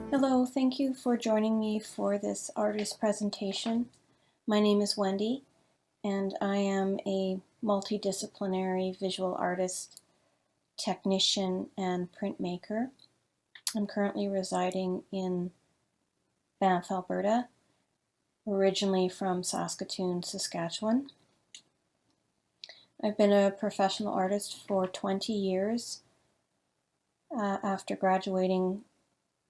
Hello, thank you for joining me for this artist presentation. My name is Wendy, and I am a multidisciplinary visual artist, technician, and printmaker. I'm currently residing in Banff, Alberta, originally from Saskatoon, Saskatchewan. I've been a professional artist for 20 years after graduating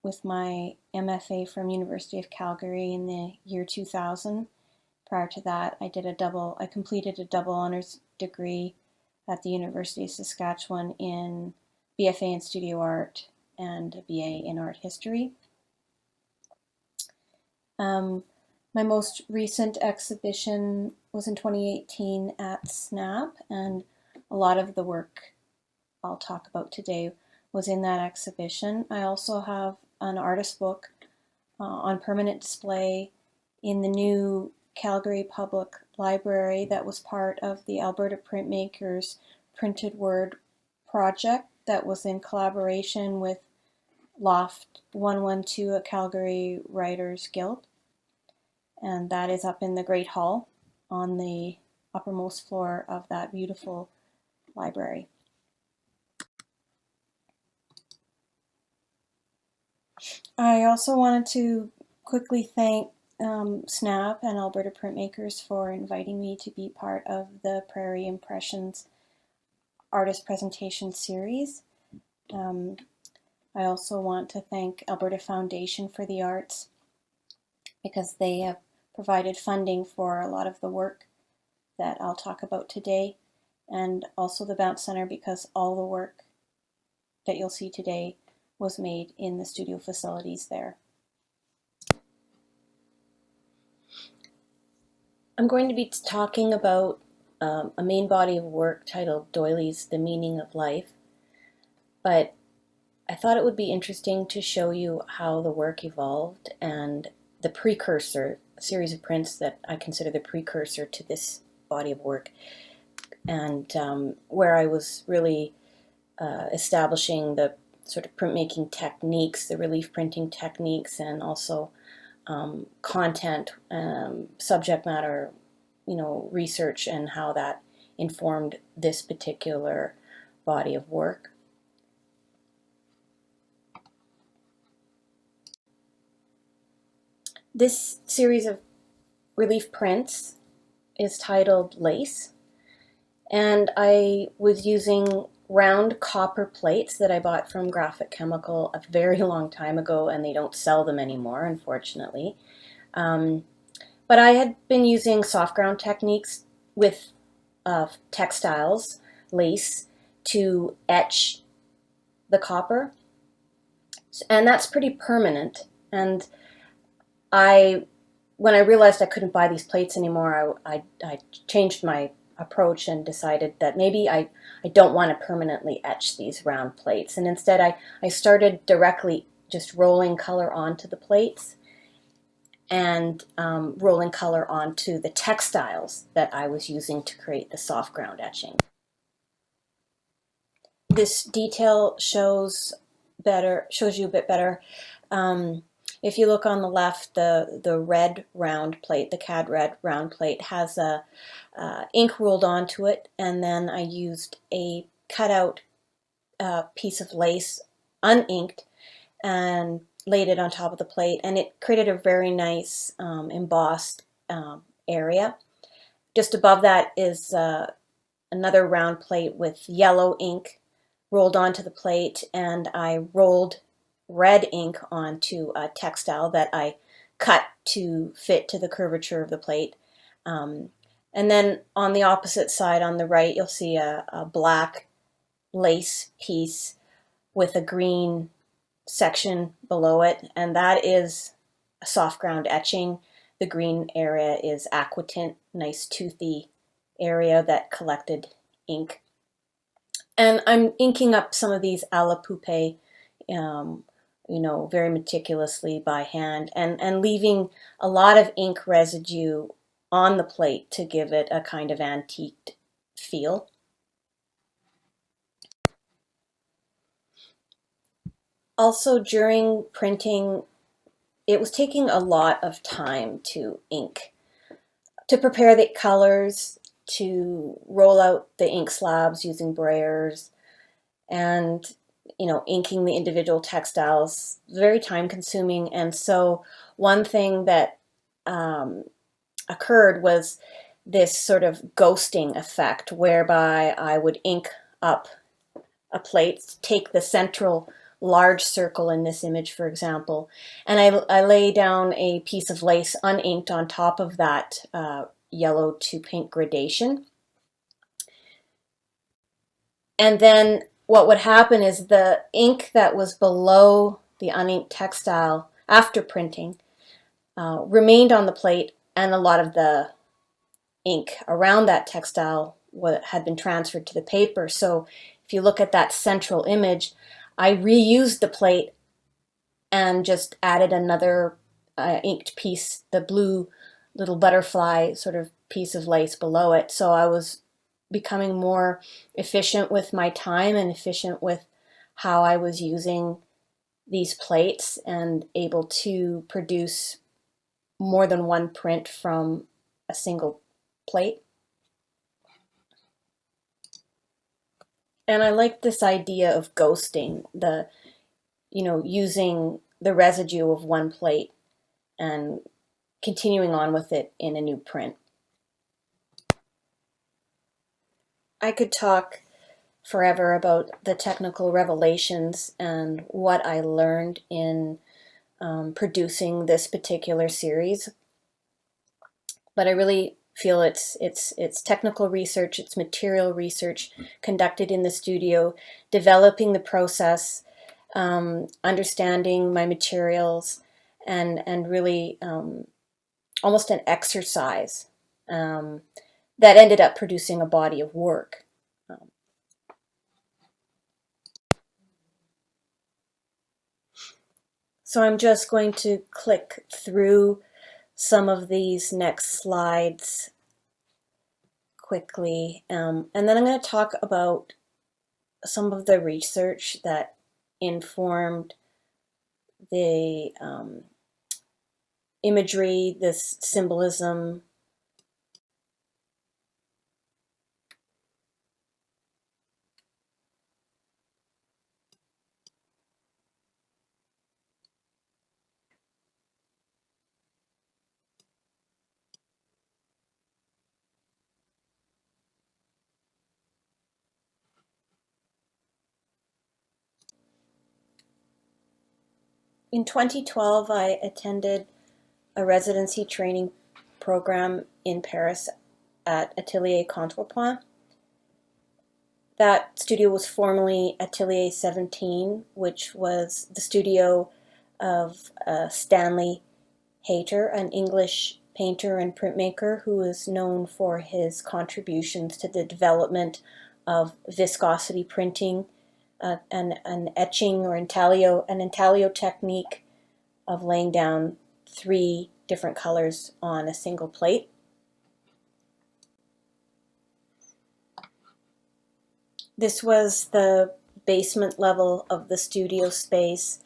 with my MFA from University of Calgary in the year 2000. Prior to that, I completed a double honors degree at the University of Saskatchewan in BFA in Studio Art and a BA in Art History. My most recent exhibition was in 2018 at SNAP, and a lot of the work I'll talk about today was in that exhibition. I also have an artist book on permanent display in the new Calgary Public Library that was part of the Alberta Printmakers printed word project that was in collaboration with Loft 112 at Calgary Writers Guild. And that is up in the Great Hall on the uppermost floor of that beautiful library. I also wanted to quickly thank SNAP and Alberta Printmakers for inviting me to be part of the Prairie Impressions artist presentation series. I also want to thank Alberta Foundation for the Arts because they have provided funding for a lot of the work that I'll talk about today, and also the Bounce Center because all the work that you'll see today was made in the studio facilities there. I'm going to be talking about a main body of work titled Doyley's The Meaning of Life, but I thought it would be interesting to show you how the work evolved and the precursor, a series of prints that I consider the precursor to this body of work, and where I was really establishing the sort of printmaking techniques, the relief printing techniques, and also content, subject matter, research, and how that informed this particular body of work. This series of relief prints is titled Lace, and I was using round copper plates that I bought from Graphic Chemical a very long time ago, and they don't sell them anymore, unfortunately. But I had been using soft ground techniques with textiles, lace, to etch the copper, and that's pretty permanent. And when I realized I couldn't buy these plates anymore, I changed my approach and decided that maybe I don't want to permanently etch these round plates, and instead I started directly just rolling color onto the plates and rolling color onto the textiles that I was using to create the soft ground etching. This detail shows you a bit better. If you look on the left, the red round plate, the CAD red round plate, has a ink rolled onto it, and then I used a cutout piece of lace, uninked, and laid it on top of the plate, and it created a very nice embossed area. Just above that is another round plate with yellow ink rolled onto the plate, and I rolled red ink onto a textile that I cut to fit to the curvature of the plate. And then on the opposite side, on the right, you'll see a black lace piece with a green section below it, and that is a soft ground etching. The green area is aquatint, nice toothy area that collected ink. And I'm inking up some of these a la poupée, very meticulously by hand, and leaving a lot of ink residue on the plate to give it a kind of antiqued feel. Also, during printing, it was taking a lot of time to ink, to prepare the colors, to roll out the ink slabs using brayers, and inking the individual textiles, very time consuming. And so one thing that occurred was this sort of ghosting effect, whereby I would ink up a plate, take the central large circle in this image, for example, and I lay down a piece of lace uninked on top of that yellow to pink gradation. And then what would happen is the ink that was below the uninked textile after printing remained on the plate, and a lot of the ink around that textile had been transferred to the paper. So if you look at that central image, I reused the plate and just added another inked piece, the blue little butterfly sort of piece of lace below it. So I was becoming more efficient with my time and efficient with how I was using these plates, and able to produce more than one print from a single plate. And I like this idea of ghosting, using the residue of one plate and continuing on with it in a new print. I could talk forever about the technical revelations and what I learned in producing this particular series, but I really feel it's technical research, it's material research conducted in the studio, developing the process, understanding my materials, and really almost an exercise that ended up producing a body of work. So I'm just going to click through some of these next slides quickly, and then I'm going to talk about some of the research that informed the imagery, this symbolism. In 2012, I attended a residency training program in Paris at Atelier Contrepoint. That studio was formerly Atelier 17, which was the studio of Stanley Hayter, an English painter and printmaker who is known for his contributions to the development of viscosity printing, an etching or an intaglio technique of laying down 3 different colors on a single plate. This was the basement level of the studio space,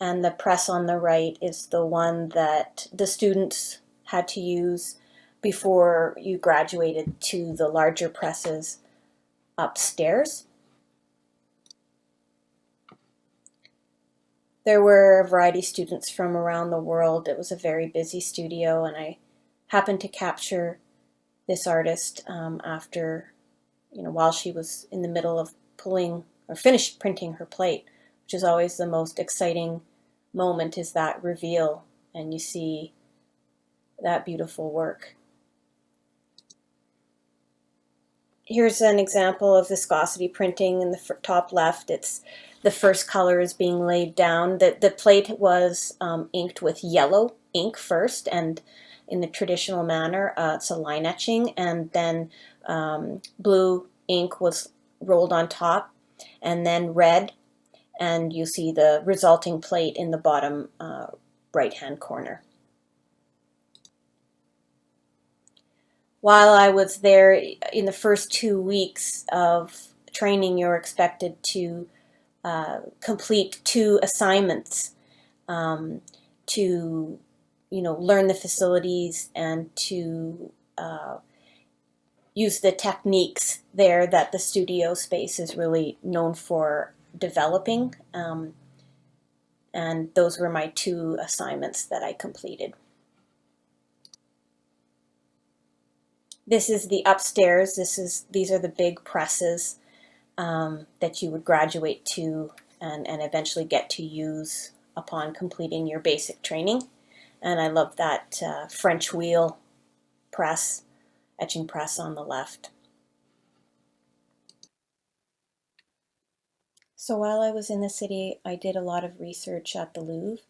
and the press on the right is the one that the students had to use before you graduated to the larger presses upstairs. There were a variety of students from around the world. It was a very busy studio, and I happened to capture this artist after, while she was in the middle of finished printing her plate, which is always the most exciting moment, is that reveal and you see that beautiful work. Here's an example of viscosity printing in the top left. It's the first color is being laid down. The plate was inked with yellow ink first, and in the traditional manner, it's a line etching, and then blue ink was rolled on top, and then red, and you see the resulting plate in the bottom right-hand corner. While I was there, in the first 2 weeks of training, you're expected to complete 2 assignments to, learn the facilities and to use the techniques there that the studio space is really known for developing. And those were my 2 assignments that I completed. This is the upstairs. These are the big presses that you would graduate to and eventually get to use upon completing your basic training. And I love that French wheel press, etching press on the left. So while I was in the city, I did a lot of research at the Louvre,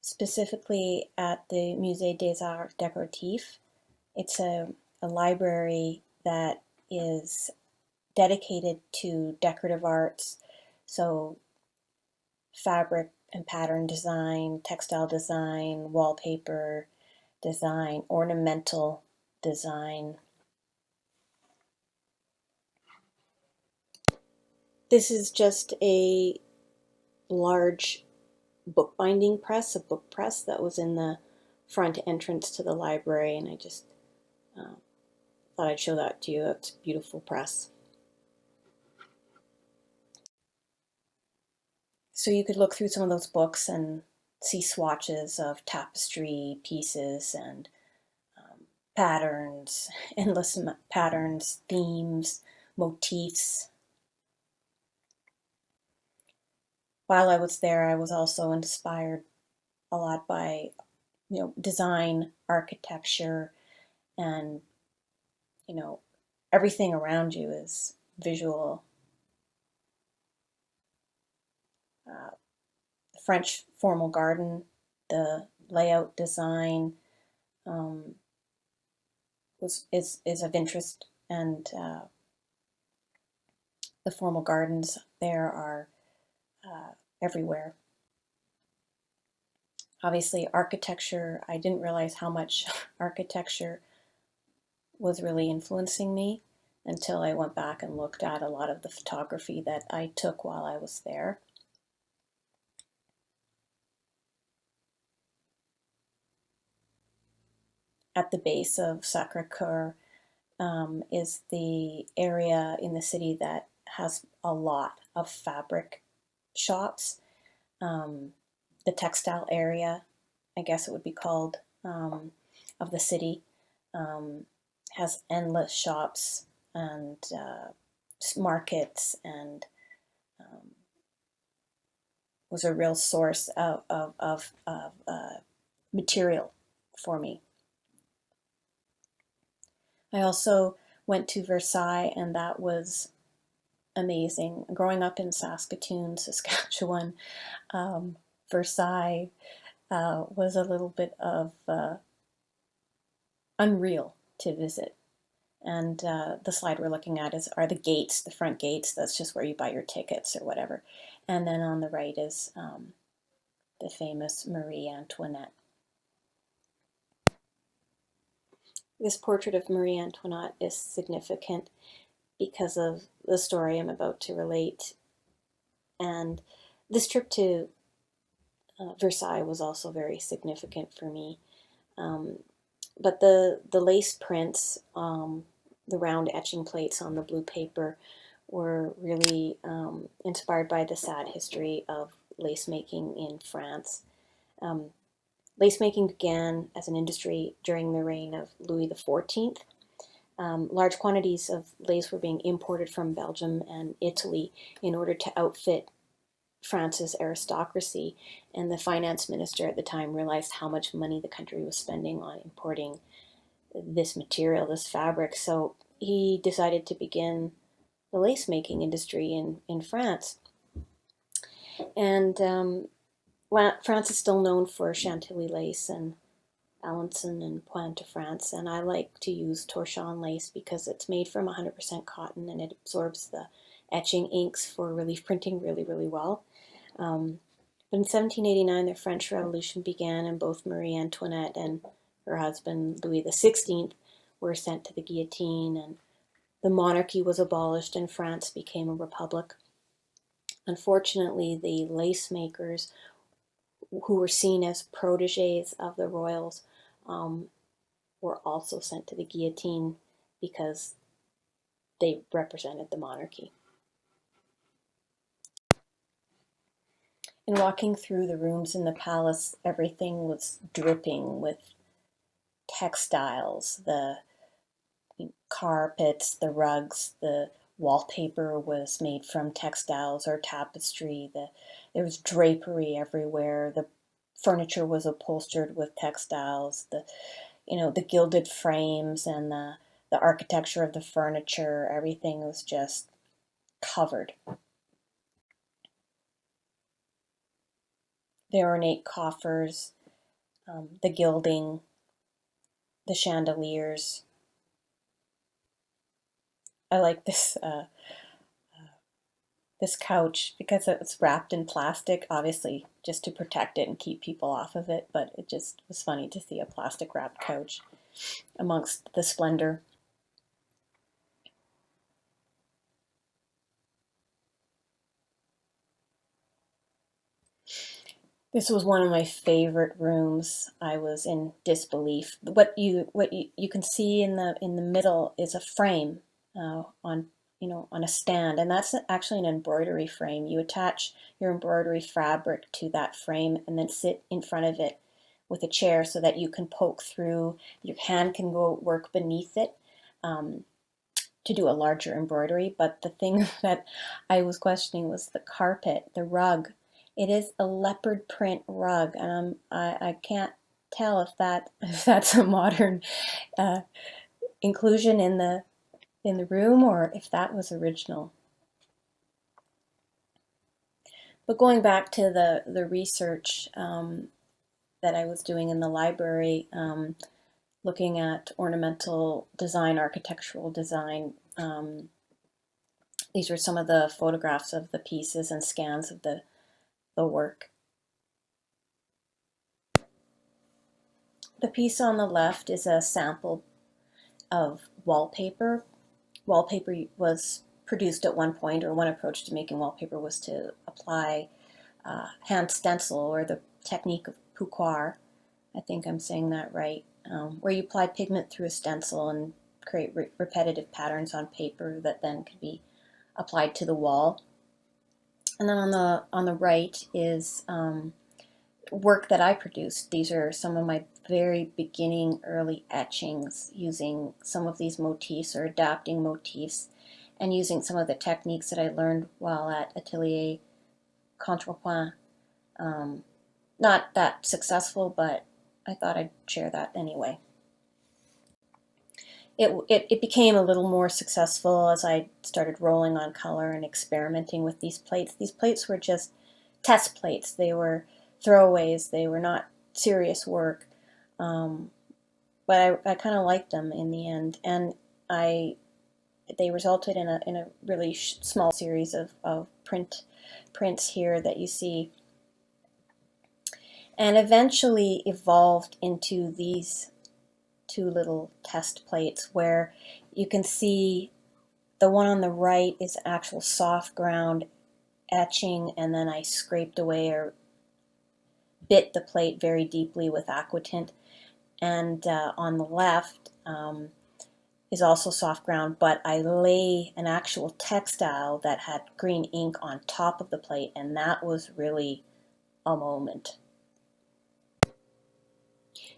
specifically at the Musée des Arts Décoratifs. It's a library that is dedicated to decorative arts, so fabric and pattern design, textile design, wallpaper design, ornamental design. This is just a large bookbinding press, a book press that was in the front entrance to the library, and I just thought I'd show that to you. It's a beautiful press. So you could look through some of those books and see swatches of tapestry pieces and patterns, endless patterns, themes, motifs. While I was there, I was also inspired a lot by, design, architecture, and, everything around you is visual. The French formal garden, the layout design is of interest, and the formal gardens there are everywhere. Obviously, architecture, I didn't realize how much architecture was really influencing me until I went back and looked at a lot of the photography that I took while I was there. At the base of Sacré-Cœur is the area in the city that has a lot of fabric shops. The textile area, I guess it would be called, of the city, has endless shops and markets, and was a real source of material for me. I also went to Versailles, and that was amazing. Growing up in Saskatoon, Saskatchewan, Versailles was a little bit of unreal to visit. And the slide we're looking at are the gates, the front gates. That's just where you buy your tickets or whatever. And then on the right is the famous Marie Antoinette. This portrait of Marie Antoinette is significant because of the story I'm about to relate. And this trip to Versailles was also very significant for me. But the lace prints, the round etching plates on the blue paper, were really inspired by the sad history of lace making in France. Lace making began as an industry during the reign of Louis XIV. Large quantities of lace were being imported from Belgium and Italy in order to outfit France's aristocracy, and the finance minister at the time realized how much money the country was spending on importing this material, this fabric. So he decided to begin the lace making industry in France. And France is still known for Chantilly lace and Alençon and Pointe-de-France, and I like to use torchon lace because it's made from 100% cotton and it absorbs the etching inks for relief printing really, really well. But in 1789, the French Revolution began, and both Marie Antoinette and her husband Louis XVI were sent to the guillotine, and the monarchy was abolished and France became a republic. Unfortunately, the lace makers, who were seen as proteges of the royals, were also sent to the guillotine because they represented the monarchy. In walking through the rooms in the palace, everything was dripping with textiles, the carpets, the rugs, the wallpaper was made from textiles or tapestry. There was drapery everywhere. The furniture was upholstered with textiles. The gilded frames and the architecture of the furniture, everything was just covered. The ornate coffers, the gilding, the chandeliers. I like this this couch because it was wrapped in plastic, obviously just to protect it and keep people off of it, but it just was funny to see a plastic wrapped couch amongst the splendor. This was one of my favorite rooms. I was in disbelief. What you can see in the middle is a frame on a stand, and that's actually an embroidery frame. You attach your embroidery fabric to that frame and then sit in front of it with a chair so that you can poke through. Your hand can go work beneath it to do a larger embroidery. But the thing that I was questioning was the carpet, the rug. It is a leopard print rug, and I can't tell if that's a modern inclusion in the room or if that was original. But going back to the research that I was doing in the library, looking at ornamental design, architectural design, these were some of the photographs of the pieces and scans of the work. The piece on the left is a sample of wallpaper. Wallpaper was produced at one point, or one approach to making wallpaper was to apply hand stencil, or the technique of poucoir. I think I'm saying that right, where you apply pigment through a stencil and create repetitive patterns on paper that then can be applied to the wall. And then on the right is work that I produced. These are some of my very beginning early etchings using some of these motifs or adapting motifs and using some of the techniques that I learned while at Atelier Contrepoint. Not that successful, but I thought I'd share that anyway. It became a little more successful as I started rolling on color and experimenting with these plates. These plates were just test plates. They were throwaways. They were not serious work. But I kind of liked them in the end. And they resulted in a really small series of prints here that you see. And eventually evolved into these two little test plates where you can see the one on the right is actual soft ground etching, and then I scraped away or bit the plate very deeply with aquatint. And on the left is also soft ground, but I lay an actual textile that had green ink on top of the plate, and that was really a moment.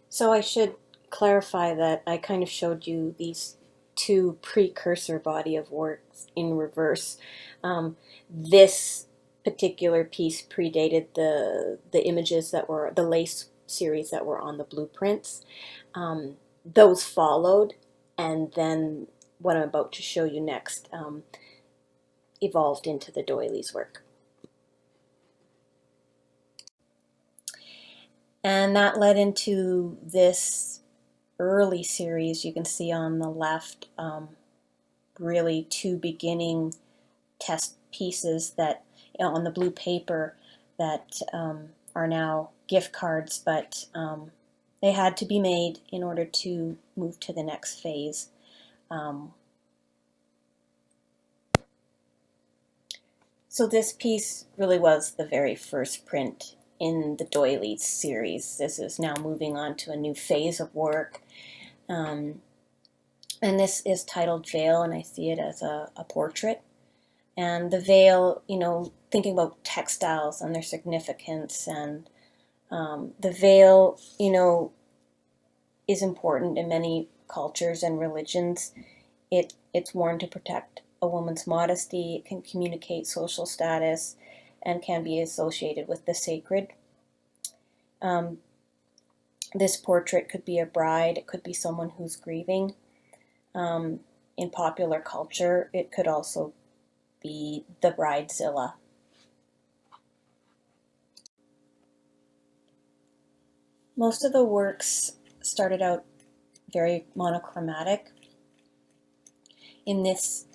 So I should clarify that I kind of showed you these two precursor body of works in reverse. This particular piece predated the images that were the lace series that were on the blueprints. Those followed, and then what I'm about to show you next evolved into the doilies work. And that led into this early series. You can see on the left really two beginning test pieces that on the blue paper that are now gift cards, but they had to be made in order to move to the next phase. So this piece really was the very first print in the doilies series. This is now moving on to a new phase of work. And this is titled Veil, and I see it as a portrait. And the veil, you know, thinking about textiles and their significance, and the veil, you know, is important in many cultures and religions. It's worn to protect a woman's modesty. It can communicate social status and can be associated with the sacred. This portrait could be a bride. It could be someone who's grieving. In popular culture, it could also be the bridezilla. Most of the works started out very monochromatic. In these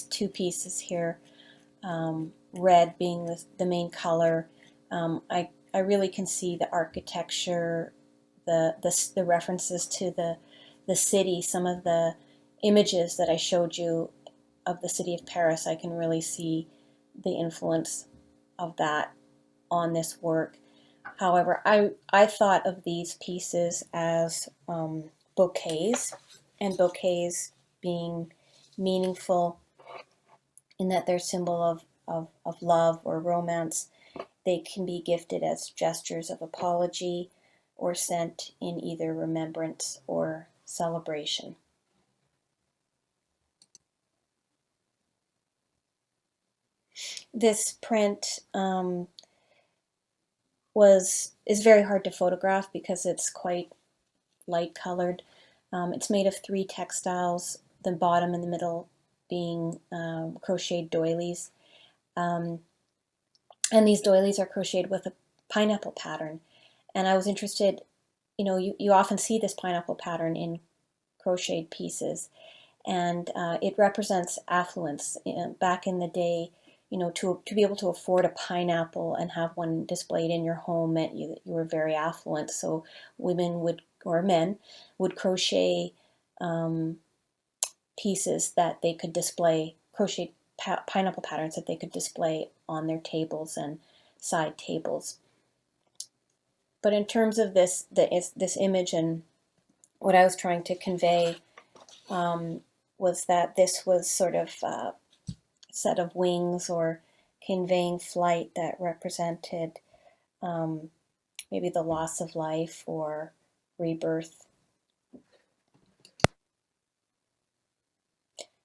two pieces here, red being the main color, I really can see the architecture, the references to the city, some of the images that I showed you of the city of Paris. I can really see the influence of that on this work. However, I thought of these pieces as bouquets, and bouquets being meaningful in that they're symbol of love or romance. They can be gifted as gestures of apology or sent in either remembrance or celebration. This print is very hard to photograph because it's quite light colored. It's made of 3 textiles, the bottom and the middle being crocheted doilies. And these doilies are crocheted with a pineapple pattern. And I was interested, you know, you often see this pineapple pattern in crocheted pieces, and it represents affluence. Back in the day, you know, to be able to afford a pineapple and have one displayed in your home meant you were very affluent. So women would, or men, would crochet pieces that they could display, crochet pineapple patterns that they could display on their tables and side tables. But in terms of this image, and what I was trying to convey was that this was sort of a set of wings, or conveying flight that represented maybe the loss of life or rebirth.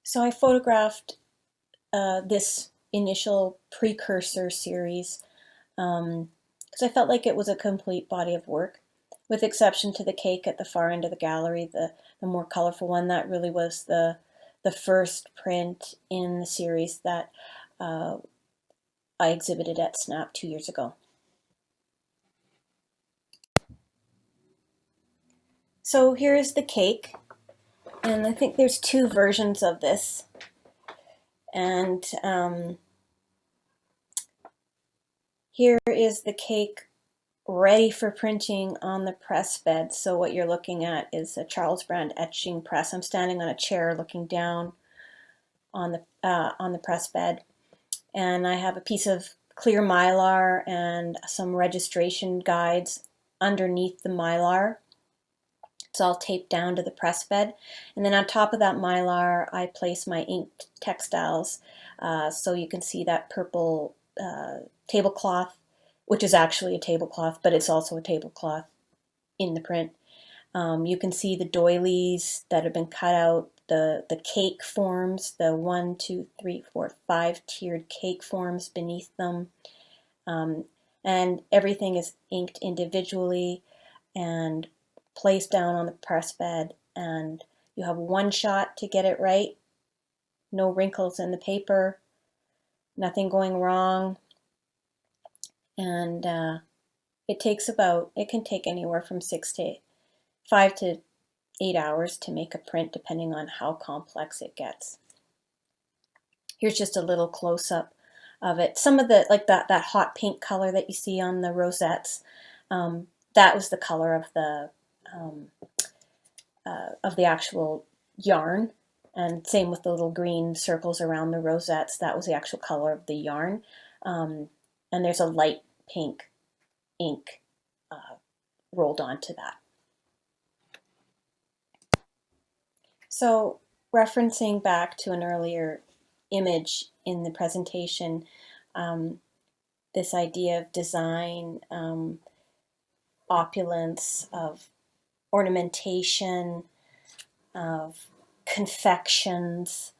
So I photographed this initial precursor series because I felt like it was a complete body of work, with exception to the cake at the far end of the gallery, the more colorful one. That really was the first print in the series that I exhibited at Snap 2 years ago. So here is the cake, and I think there's 2 versions of this. And here is the cake ready for printing on the press bed. So what you're looking at is a Charles Brand etching press. I'm standing on a chair looking down on the press bed, and I have a piece of clear mylar and some registration guides underneath the mylar. It's all taped down to the press bed, and then on top of that mylar I place my inked textiles. So you can see that purple tablecloth, which is actually a tablecloth, but it's also a tablecloth in the print. You can see the doilies that have been cut out, the cake forms, the 1, 2, 3, 4, 5 tiered cake forms beneath them. And everything is inked individually and placed down on the press bed, and you have one shot to get it right. No wrinkles in the paper, nothing going wrong. And it can take anywhere from 5 to 8 hours to make a print, depending on how complex it gets. Here's just a little close-up of it. Some of the, like that hot pink color that you see on the rosettes, that was the color of the actual yarn. And same with the little green circles around the rosettes, that was the actual color of the yarn. And there's a light pink ink rolled onto that. So referencing back to an earlier image in the presentation, this idea of design, opulence, of ornamentation, of confections,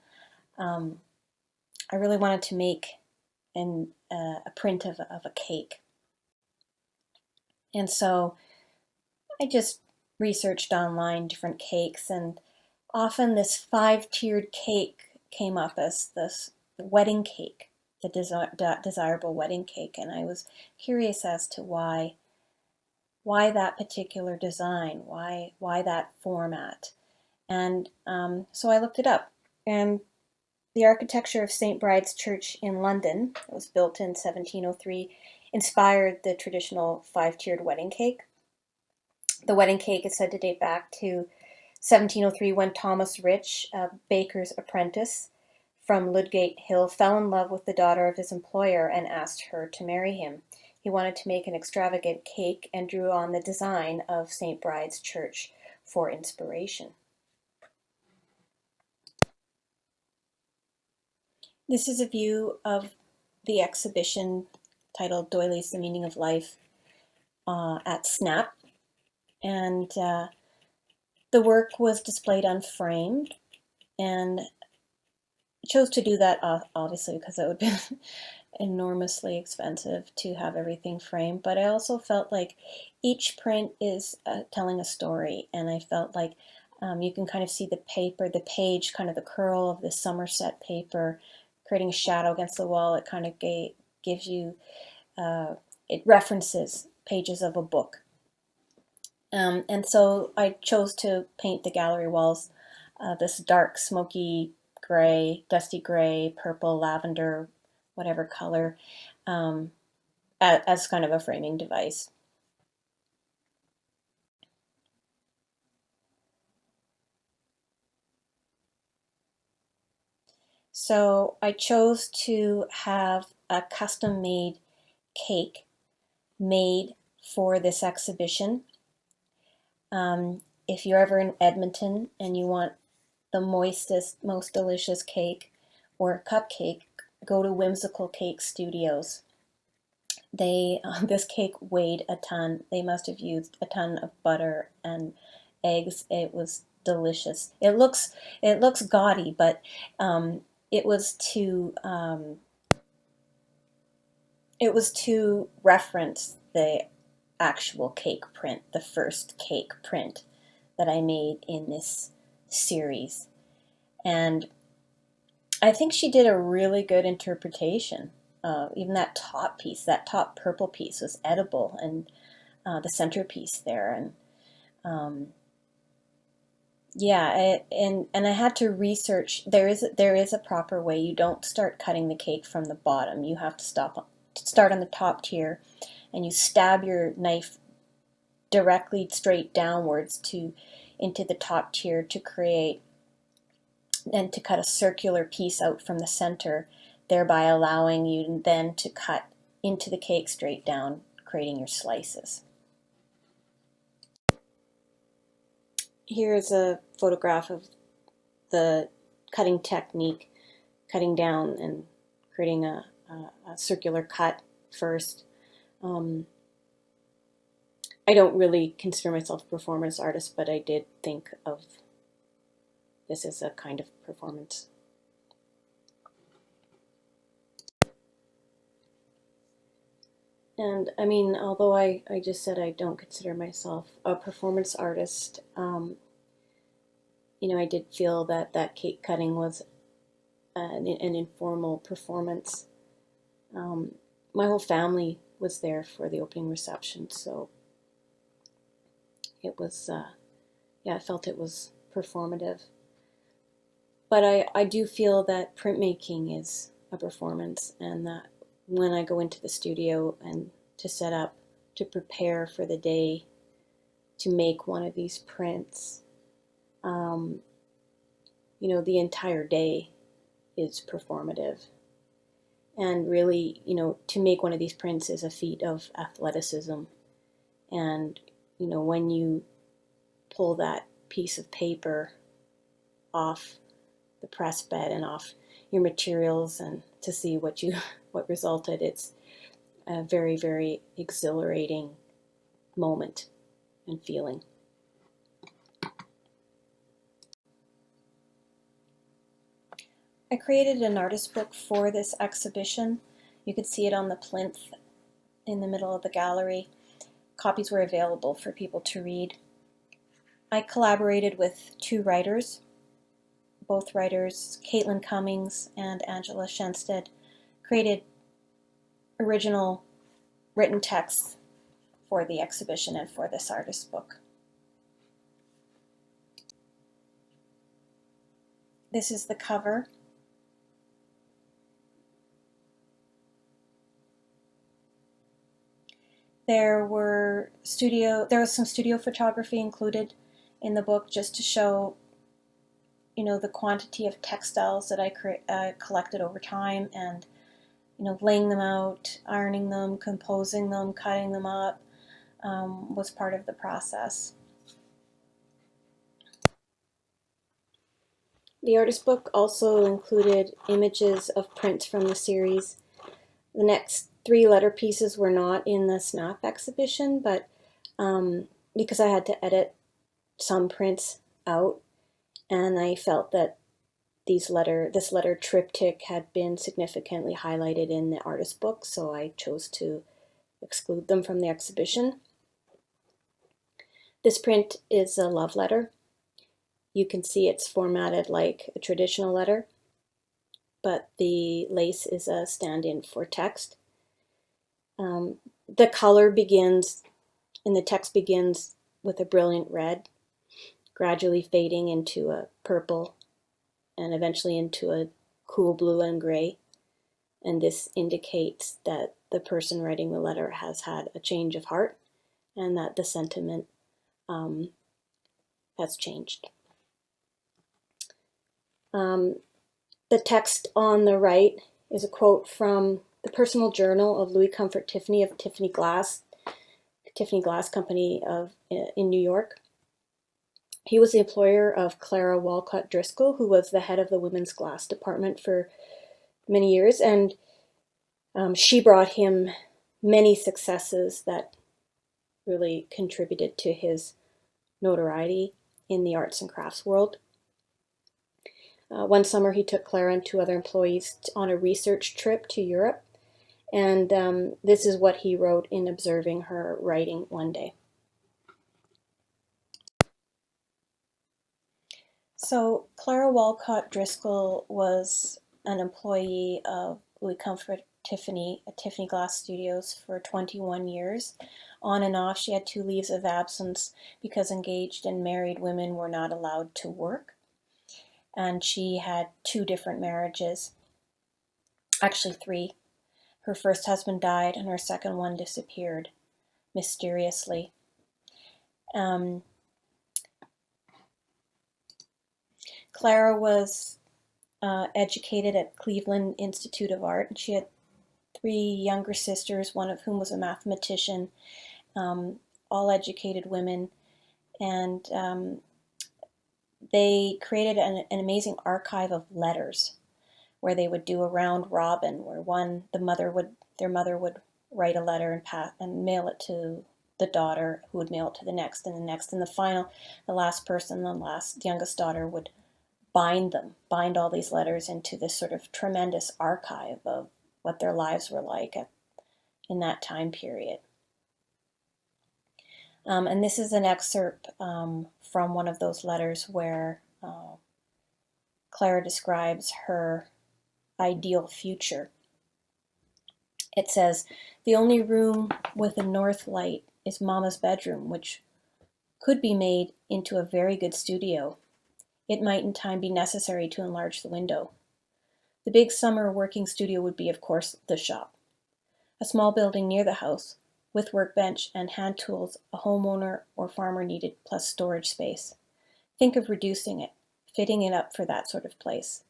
I really wanted to make a print of a cake. And so I just researched online different cakes, and often this 5-tiered cake came up as this wedding cake, the desirable wedding cake, and I was curious as to why that particular design, why that format. And so I looked it up, and the architecture of St. Bride's Church in London, it was built in 1703, inspired the traditional 5-tiered wedding cake. The wedding cake is said to date back to 1703, when Thomas Rich, a baker's apprentice from Ludgate Hill, fell in love with the daughter of his employer and asked her to marry him. He wanted to make an extravagant cake and drew on the design of St. Bride's Church for inspiration. This is a view of the exhibition titled Doilies, The Meaning of Life at SNAP. And the work was displayed unframed, and chose to do that obviously because it would be enormously expensive to have everything framed. But I also felt like each print is telling a story, and I felt like you can kind of see the page, kind of the curl of the Somerset paper, creating a shadow against the wall. It kind of gives you, it references pages of a book. And so I chose to paint the gallery walls this dark, smoky gray, dusty gray, purple, lavender, whatever color, as kind of a framing device. So I chose to have a custom-made cake made for this exhibition. If you're ever in Edmonton and you want the moistest, most delicious cake or cupcake, go to Whimsical Cake Studios. This cake weighed a ton. They must have used a ton of butter and eggs. It was delicious. It looks gaudy, but it was to reference the actual cake print, the first cake print that I made in this series. And I think she did a really good interpretation. Even that top piece, that top purple piece was edible, and the centerpiece there. And yeah, and I had to research. There is a proper way. You don't start cutting the cake from the bottom. You have to start on the top tier, and you stab your knife directly straight downwards into the top tier to create and to cut a circular piece out from the center, thereby allowing you then to cut into the cake straight down, creating your slices. Here's a photograph of the cutting technique, cutting down and creating a circular cut first. I don't really consider myself a performance artist, but I did think of this is a kind of performance. And I mean, although I just said I don't consider myself a performance artist, you know, I did feel that that cake cutting was an informal performance. My whole family was there for the opening reception, so it was, yeah, I felt it was performative. But I do feel that printmaking is a performance, and that when I go into the studio and to set up, to prepare for the day, to make one of these prints, you know, the entire day is performative. And really, you know, to make one of these prints is a feat of athleticism. And, you know, when you pull that piece of paper off the press bed and off your materials and to see what resulted, it's a very, very exhilarating moment and feeling. I created an artist book for this exhibition. You could see it on the plinth in the middle of the gallery. Copies were available for people to read. I collaborated with 2 writers. Both writers, Caitlin Cummings and Angela Shenstead, created original written texts for the exhibition and for this artist book. This is the cover. There was some studio photography included in the book, just to show, you know, the quantity of textiles that I collected over time, and, you know, laying them out, ironing them, composing them, cutting them up was part of the process. The artist book also included images of prints from the series. The next 3 letter pieces were not in the Snap exhibition, but because I had to edit some prints out, and I felt that this letter triptych had been significantly highlighted in the artist book, so I chose to exclude them from the exhibition. This print is a love letter. You can see it's formatted like a traditional letter, but the lace is a stand-in for text. The color begins, and the text begins with a brilliant red, gradually fading into a purple, and eventually into a cool blue and gray. And this indicates that the person writing the letter has had a change of heart, and that the sentiment has changed. The text on the right is a quote from the personal journal of Louis Comfort Tiffany of Tiffany Glass Company in New York. He was the employer of Clara Walcott Driscoll, who was the head of the women's glass department for many years, and she brought him many successes that really contributed to his notoriety in the arts and crafts world. One summer, he took Clara and 2 other employees on a research trip to Europe, and this is what he wrote in observing her writing one day. So Clara Walcott Driscoll was an employee of Louis Comfort Tiffany at Tiffany Glass Studios for 21 years. On and off, she had 2 leaves of absence because engaged and married women were not allowed to work. And she had 2 different marriages, actually 3. Her first husband died and her second one disappeared mysteriously. Clara was educated at Cleveland Institute of Art, and she had 3 younger sisters, one of whom was a mathematician, all educated women, and they created an amazing archive of letters where they would do a round robin, where their mother would write a letter and mail it to the daughter, who would mail it to the next, and the next, and the last person, the youngest daughter, would bind all these letters into this sort of tremendous archive of what their lives were like in that time period. And this is an excerpt from one of those letters where Clara describes her ideal future. It says, "The only room with a north light is Mama's bedroom, which could be made into a very good studio. It might in time be necessary to enlarge the window. The big summer working studio would be, of course, the shop. A small building near the house, with workbench and hand tools a homeowner or farmer needed, plus storage space. Think of reducing it, fitting it up for that sort of place.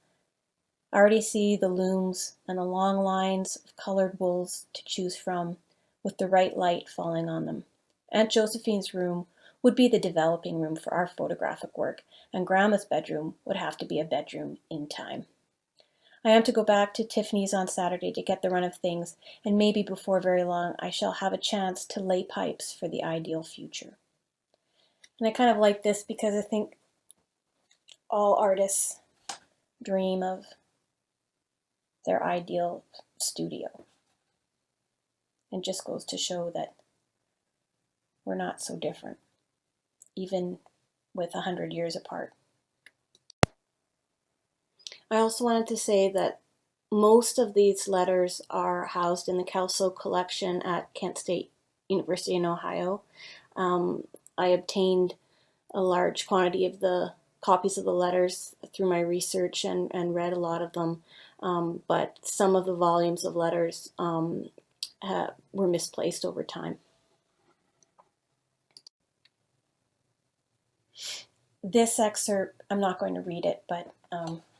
I already see the looms and the long lines of colored wools to choose from, with the right light falling on them. Aunt Josephine's room would be the developing room for our photographic work, and Grandma's bedroom would have to be a bedroom in time. I am to go back to Tiffany's on Saturday to get the run of things, and maybe before very long I shall have a chance to lay pipes for the ideal future." And I kind of like this because I think all artists dream of their ideal studio. And just goes to show that we're not so different, even with 100 years apart. I also wanted to say that most of these letters are housed in the Kelso collection at Kent State University in Ohio. I obtained a large quantity of the copies of the letters through my research and read a lot of them, but some of the volumes of letters were misplaced over time. This excerpt, I'm not going to read it, but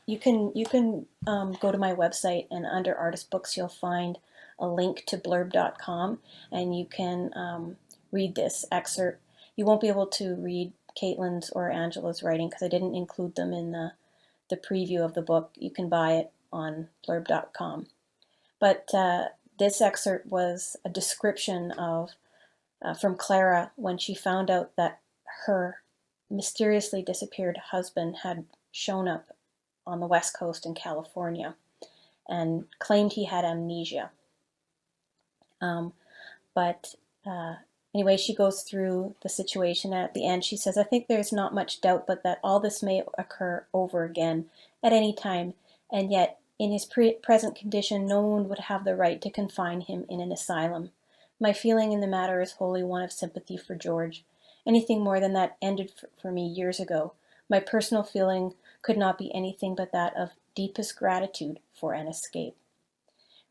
you can go to my website, and under artist books you'll find a link to blurb.com, and you can read this excerpt. You won't be able to read Caitlin's or Angela's writing because I didn't include them in the preview of the book. You can buy it on blurb.com. But this excerpt was a description of from Clara when she found out that her mysteriously disappeared husband had shown up on the West Coast in California and claimed he had amnesia. Anyway, she goes through the situation. At the end, she says, "I think there's not much doubt but that all this may occur over again at any time, and yet in his present condition no one would have the right to confine him in an asylum. My feeling in the matter is wholly one of sympathy for George. Anything more than that ended for me years ago. My personal feeling could not be anything but that of deepest gratitude for an escape,"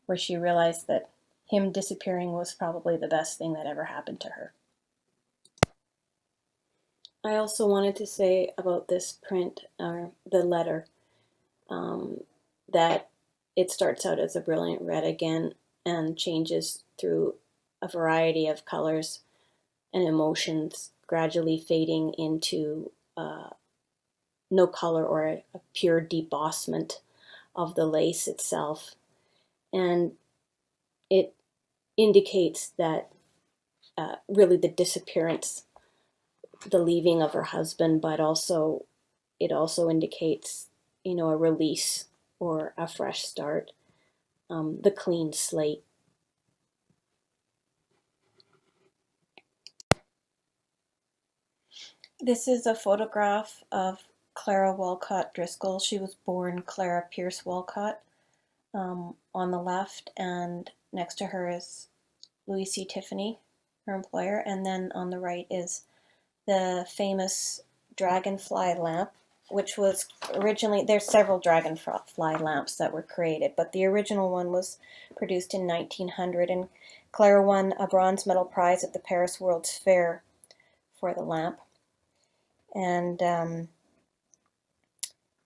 where she realized that him disappearing was probably the best thing that ever happened to her. I also wanted to say about this print, the letter, that it starts out as a brilliant red again and changes through a variety of colors and emotions, gradually fading into no color or a pure debossment of the lace itself. And it indicates that really the disappearance, the leaving of her husband, but also it also indicates, a release or a fresh start, the clean slate. This is a photograph of Clara Walcott Driscoll. She was born Clara Pierce Walcott on the left, and next to her is Louis C. Tiffany, her employer, and then on the right is the famous Dragonfly Lamp, which was originally, there's several Dragonfly lamps that were created, but the original one was produced in 1900, and Clara won a bronze medal prize at the Paris World's Fair for the lamp. And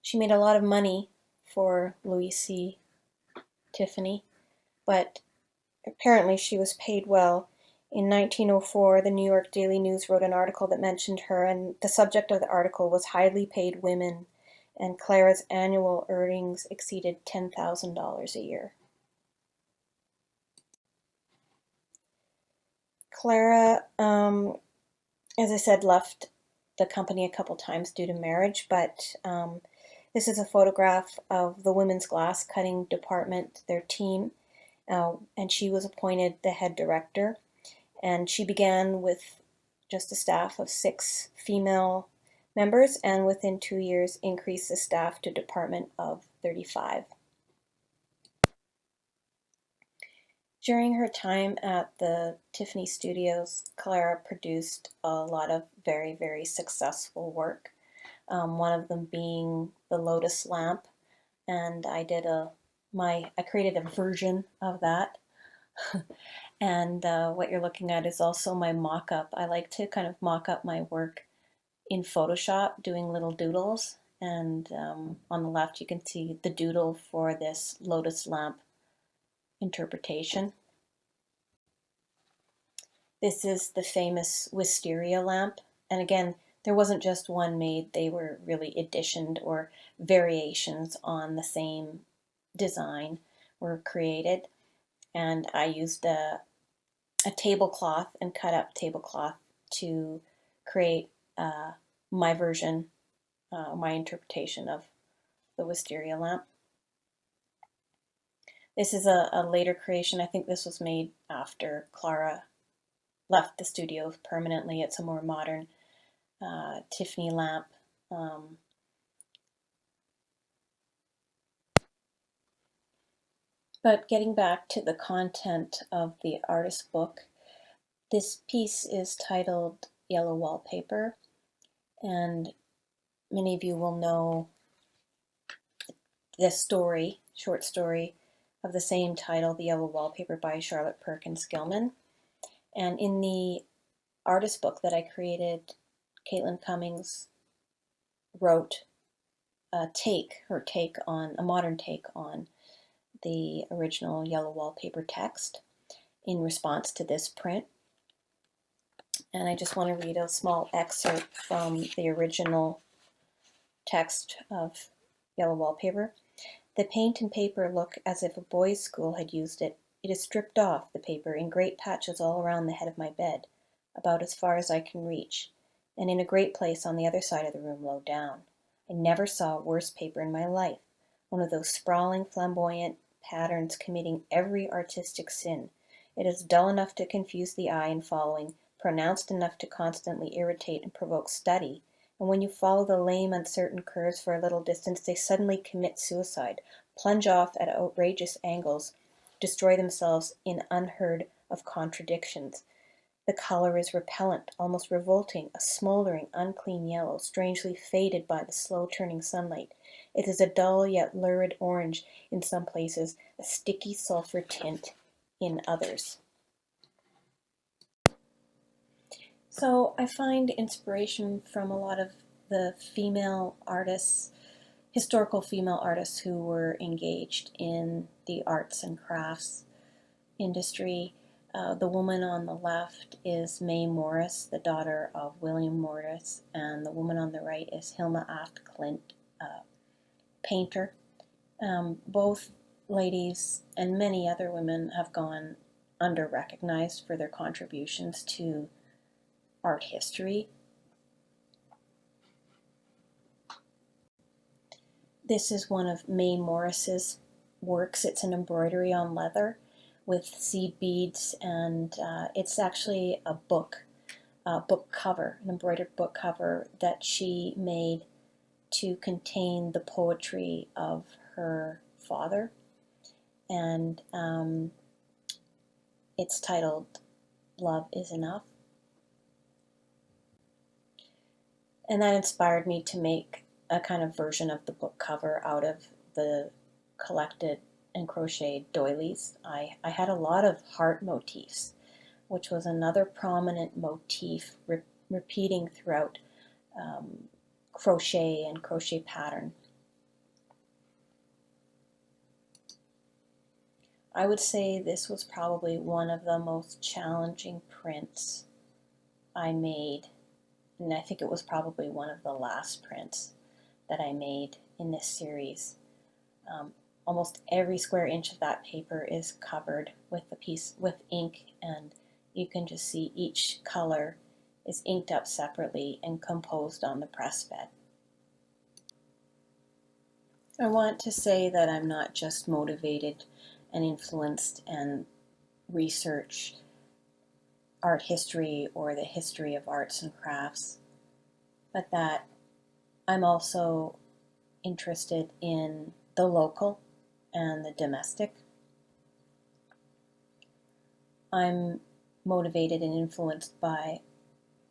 she made a lot of money for Louis C. Tiffany, but apparently she was paid well. In 1904, the New York Daily News wrote an article that mentioned her, and the subject of the article was highly paid women, and Clara's annual earnings exceeded $10,000 a year. Clara, as I said, left the company a couple times due to marriage, but This is a photograph of the women's glass cutting department, their team, and she was appointed the head director. And she began with just a staff of 6 female members, and within 2 years increased the staff to a department of 35. During her time at the Tiffany Studios, Clara produced a lot of very, very successful work. One of them being the Lotus Lamp, and I created a version of that. And what you're looking at is also my mock-up. I like to kind of mock up my work in Photoshop, doing little doodles. And on the left, you can see the doodle for this Lotus Lamp interpretation. This is the famous Wisteria Lamp. And again, there wasn't just one made. They were really additioned, or variations on the same design were created. And I used a tablecloth and cut up tablecloth to create my version, my interpretation of the Wisteria Lamp. This is a later creation. I think this was made after Clara left the studio permanently. It's a more modern Tiffany lamp. But getting back to the content of the artist book, this piece is titled Yellow Wallpaper, and many of you will know this story, short story of the same title, The Yellow Wallpaper by Charlotte Perkins Gilman. And in the artist book that I created, Caitlin Cummings wrote her take on, a modern take on the original Yellow Wallpaper text in response to this print. And I just want to read a small excerpt from the original text of Yellow Wallpaper. The paint and paper look as if a boys' school had used it. It is stripped off, the paper, in great patches all around the head of my bed, about as far as I can reach, and in a great place on the other side of the room low down. I never saw worse paper in my life, one of those sprawling, flamboyant patterns committing every artistic sin. It is dull enough to confuse the eye in following, pronounced enough to constantly irritate and provoke study, and when you follow the lame, uncertain curves for a little distance, they suddenly commit suicide, plunge off at outrageous angles, destroy themselves in unheard of contradictions. The color is repellent, almost revolting, a smoldering, unclean yellow, strangely faded by the slow-turning sunlight. It is a dull yet lurid orange in some places, a sticky sulfur tint in others. So I find inspiration from a lot of the female artists, historical female artists who were engaged in the arts and crafts industry. The woman on the left is Mae Morris, the daughter of William Morris, and the woman on the right is Hilma Aft Clint, painter. Both ladies and many other women have gone under-recognized for their contributions to art history. This is one of Mae Morris's works. It's an embroidery on leather with seed beads, and it's actually a book cover, an embroidered book cover that she made to contain the poetry of her father, and it's titled Love is Enough. And that inspired me to make a kind of version of the book cover out of the collected and crocheted doilies. I had a lot of heart motifs, which was another prominent motif repeating throughout crochet and crochet pattern. I would say this was probably one of the most challenging prints I made, and I think it was probably one of the last prints that I made in this series. Almost every square inch of that paper is covered with ink, and you can just see each color is inked up separately and composed on the press bed. I want to say that I'm not just motivated and influenced and research art history or the history of arts and crafts, but that I'm also interested in the local and the domestic. I'm motivated and influenced by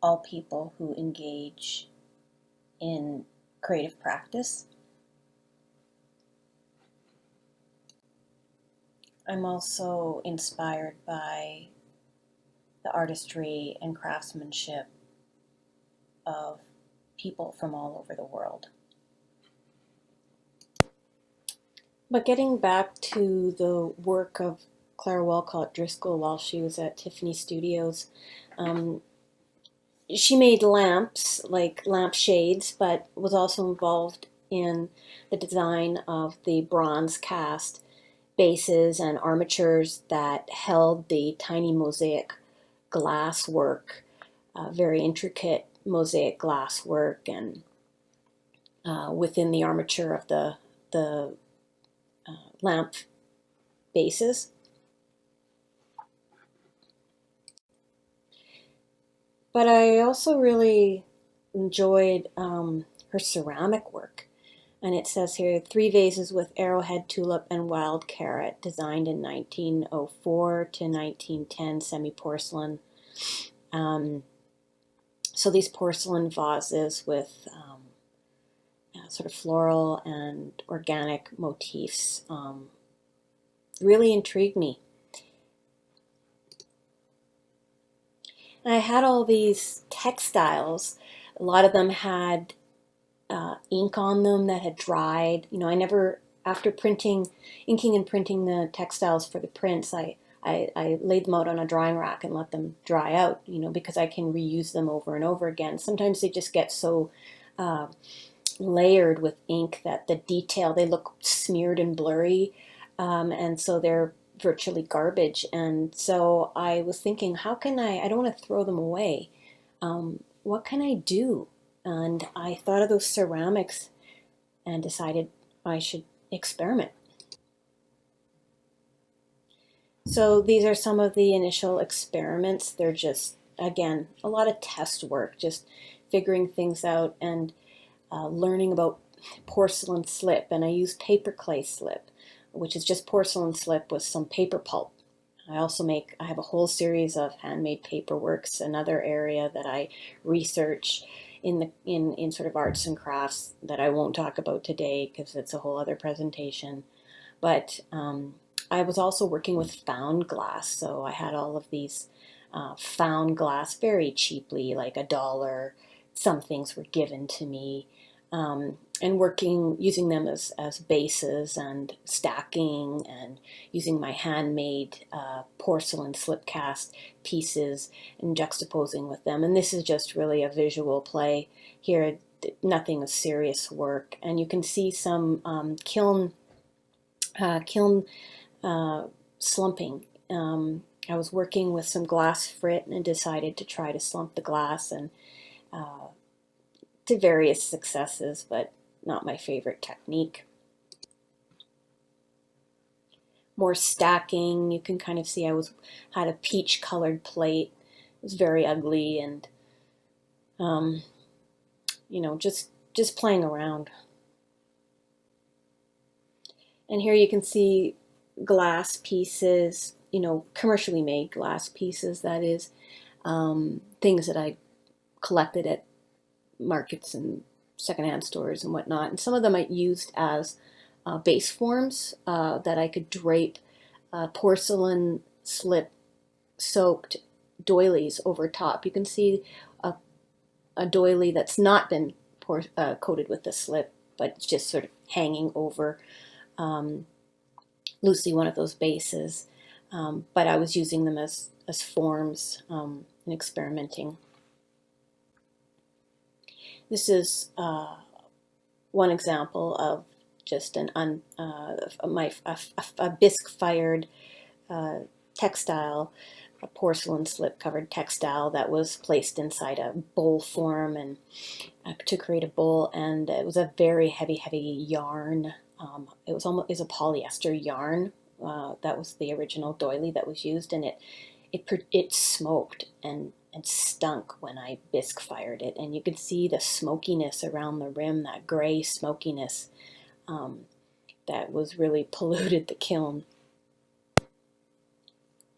all people who engage in creative practice. I'm also inspired by the artistry and craftsmanship of people from all over the world. But getting back to the work of Clara Walcott Driscoll while she was at Tiffany Studios, she made lamps, like lamp shades, but was also involved in the design of the bronze cast bases and armatures that held the tiny mosaic glass work, very intricate mosaic glass work, and within the armature of the lamp bases. But I also really enjoyed her ceramic work. And it says here 3 vases with arrowhead, tulip, and wild carrot, designed in 1904 to 1910, semi porcelain. So these porcelain vases with sort of floral and organic motifs really intrigued me. And I had all these textiles. A lot of them had ink on them that had dried. You know, I never, after inking and printing the textiles for the prints, I laid them out on a drying rack and let them dry out, you know, because I can reuse them over and over again. Sometimes they just get so layered with ink that the detail, they look smeared and blurry, and so they're virtually garbage. And so I was thinking, how can I don't want to throw them away. What can I do? And I thought of those ceramics and decided I should experiment. So these are some of the initial experiments. They're just, again, a lot of test work, just figuring things out and learning about porcelain slip. And I used paper clay slip, which is just porcelain slip with some paper pulp. I have a whole series of handmade paperworks, another area that I research in sort of arts and crafts that I won't talk about today because it's a whole other presentation. But I was also working with found glass, so I had all of these found glass very cheaply, like $1. Some things were given to me, and using them as bases and stacking, and using my handmade porcelain slip cast pieces and juxtaposing with them. And this is just really a visual play here, nothing of serious work. And you can see some kiln slumping. I was working with some glass frit and decided to try to slump the glass, and to various successes, but not my favorite technique. More stacking. You can kind of see I had a peach colored plate. It was very ugly, and you know, just playing around. And here you can see glass pieces, you know, commercially made glass pieces, that is, things that I collected at markets and secondhand stores and whatnot. And some of them I used as base forms that I could drape porcelain slip soaked doilies over top. You can see a doily that's not been coated with the slip, but it's just sort of hanging over loosely one of those bases. But I was using them as forms and experimenting. This is one example of just a bisque-fired textile, a porcelain slip-covered textile that was placed inside a bowl form and to create a bowl. And it was a very heavy yarn It was almost is a polyester yarn. That was the original doily that was used, and it smoked and stunk when I bisque fired it, and you could see the smokiness around the rim, that gray smokiness that was really polluted the kiln.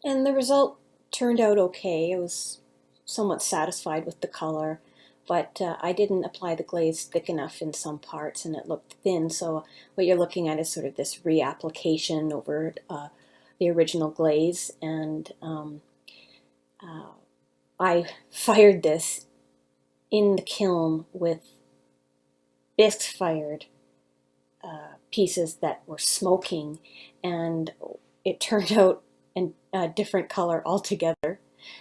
And the result turned out okay. I was somewhat satisfied with the color, but I didn't apply the glaze thick enough in some parts, and it looked thin. So what you're looking at is sort of this reapplication over the original glaze, and I fired this in the kiln with bisque fired pieces that were smoking, and it turned out a different color altogether.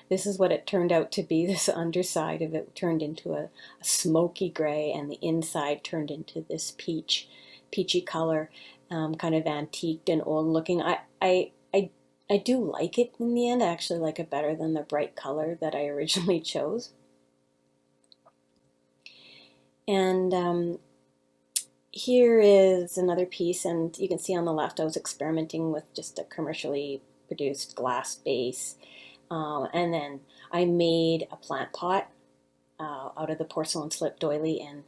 This is what it turned out to be. This underside of it turned into a smoky gray, and the inside turned into this peachy color, kind of antiqued and old looking. I do like it in the end. I actually like it better than the bright color that I originally chose. And here is another piece, and you can see on the left I was experimenting with just a commercially produced glass base, and then I made a plant pot out of the porcelain slip doily and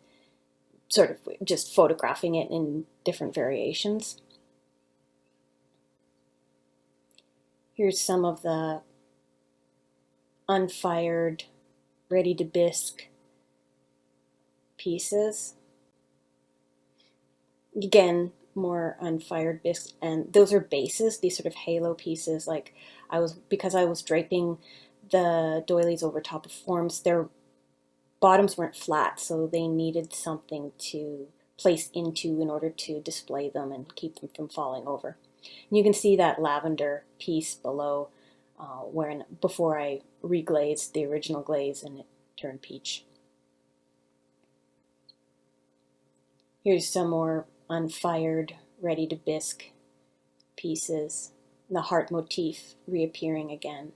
sort of just photographing it in different variations. Here's some of the unfired, ready to bisque pieces. Again, more unfired bisques, and those are bases, these sort of halo pieces. Like because I was draping the doilies over top of forms, their bottoms weren't flat, so they needed something to place into in order to display them and keep them from falling over. And you can see that lavender piece below before I reglazed the original glaze and it turned peach. Here's some more unfired, ready to bisque pieces. The heart motif reappearing again.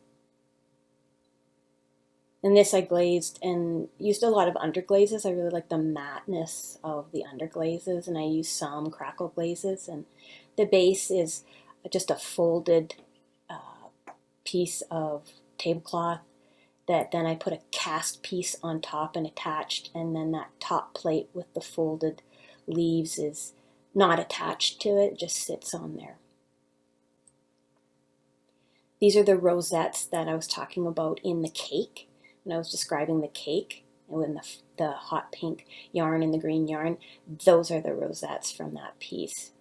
And this I glazed and used a lot of underglazes. I really like the mateness of the underglazes, and I used some crackle glazes. And the base is just a folded piece of tablecloth that then I put a cast piece on top and attached, and then that top plate with the folded leaves is not attached to it, just sits on there. These are the rosettes that I was talking about in the cake, when I was describing the cake, and when the hot pink yarn and the green yarn, those are the rosettes from that piece.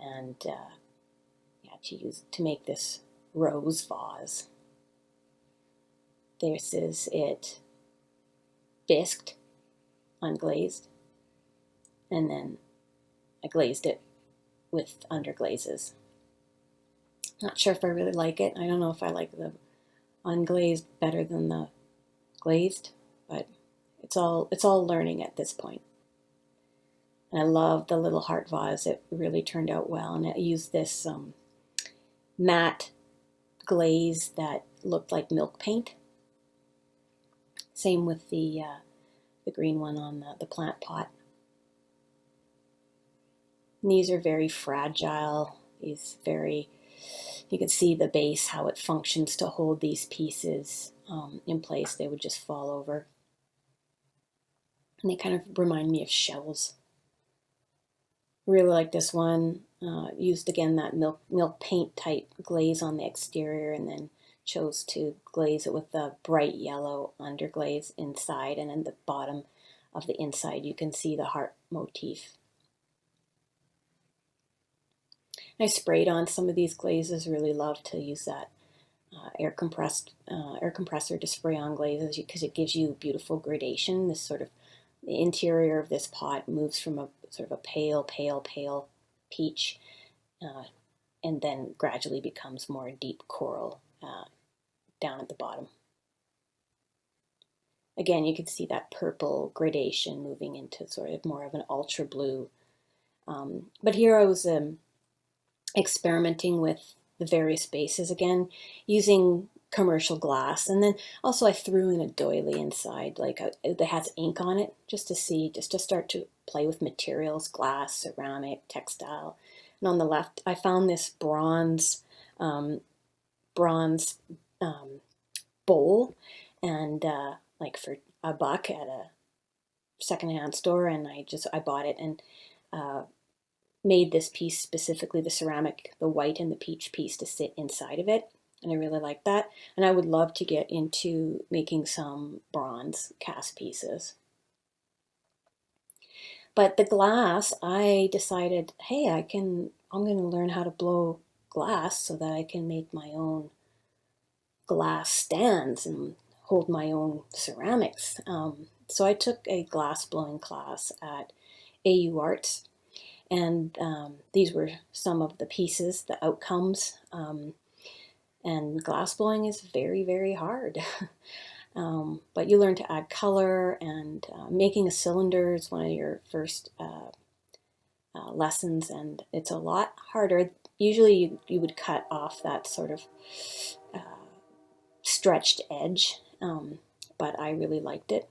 And to make this rose vase. This is it bisqued, unglazed, and then I glazed it with underglazes. Not sure if I really like it. I don't know if I like the unglazed better than the glazed, but it's all learning at this point. And I love the little heart vase. It really turned out well, and I used this matte glaze that looked like milk paint. Same with the green one on the plant pot. And these are very fragile. You can see the base, how it functions to hold these pieces in place. They would just fall over. And they kind of remind me of shells. Really like this one. Used again that milk paint type glaze on the exterior, and then chose to glaze it with the bright yellow underglaze inside, and in the bottom of the inside you can see the heart motif. I sprayed on some of these glazes. Really love to use that air compressor to spray on glazes, because it gives you beautiful gradation. This sort of the interior of this pot moves from a sort of a pale peach, and then gradually becomes more deep coral down at the bottom. Again, you can see that purple gradation moving into sort of more of an ultra blue. But here I was experimenting with the various bases again, using commercial glass. And then also I threw in a doily inside, like that has ink on it, just to start to play with materials, glass, ceramic, textile. And on the left, I found this bronze bowl, and like for $1 at a secondhand store, and I bought it and made this piece specifically, the ceramic, the white and the peach piece, to sit inside of it. And I really like that. And I would love to get into making some bronze cast pieces. But the glass, I decided, hey, I'm going to learn how to blow glass so that I can make my own glass stands and hold my own ceramics. So I took a glass blowing class at AU Arts, and these were some of the pieces, the outcomes. And glass blowing is very, very hard. But you learn to add color, and making a cylinder is one of your first lessons, and it's a lot harder. Usually you would cut off that sort of stretched edge, but I really liked it.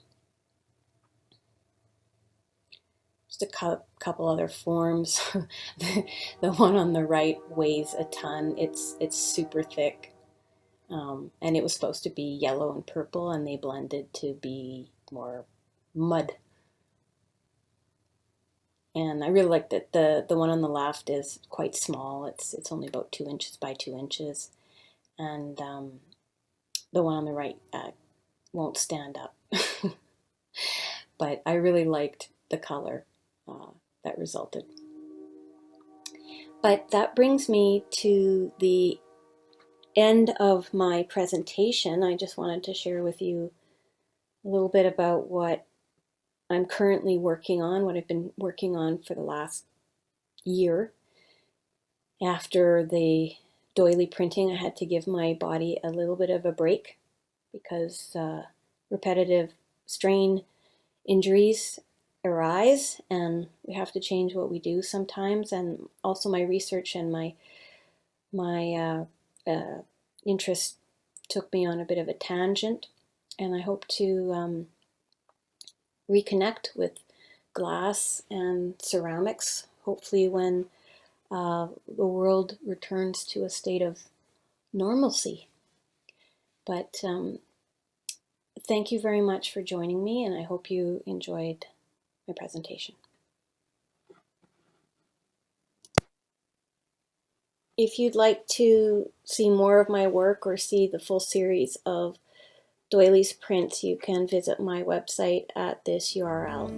Just a couple other forms. The one on the right weighs a ton. It's super thick, and it was supposed to be yellow and purple, and they blended to be more mud. And I really like that the one on the left is quite small. It's only about 2 inches by 2 inches, and the one on the right won't stand up. But I really liked the color that resulted. But that brings me to the end of my presentation. I just wanted to share with you a little bit about what I'm currently working on, what I've been working on for the last year. After the doily printing, I had to give my body a little bit of a break because repetitive strain injuries arise, and we have to change what we do sometimes. And also my research and my interest took me on a bit of a tangent, and I hope to reconnect with glass and ceramics, hopefully when the world returns to a state of normalcy. But thank you very much for joining me, and I hope you enjoyed my presentation. If you'd like to see more of my work or see the full series of doilies prints, you can visit my website at this URL.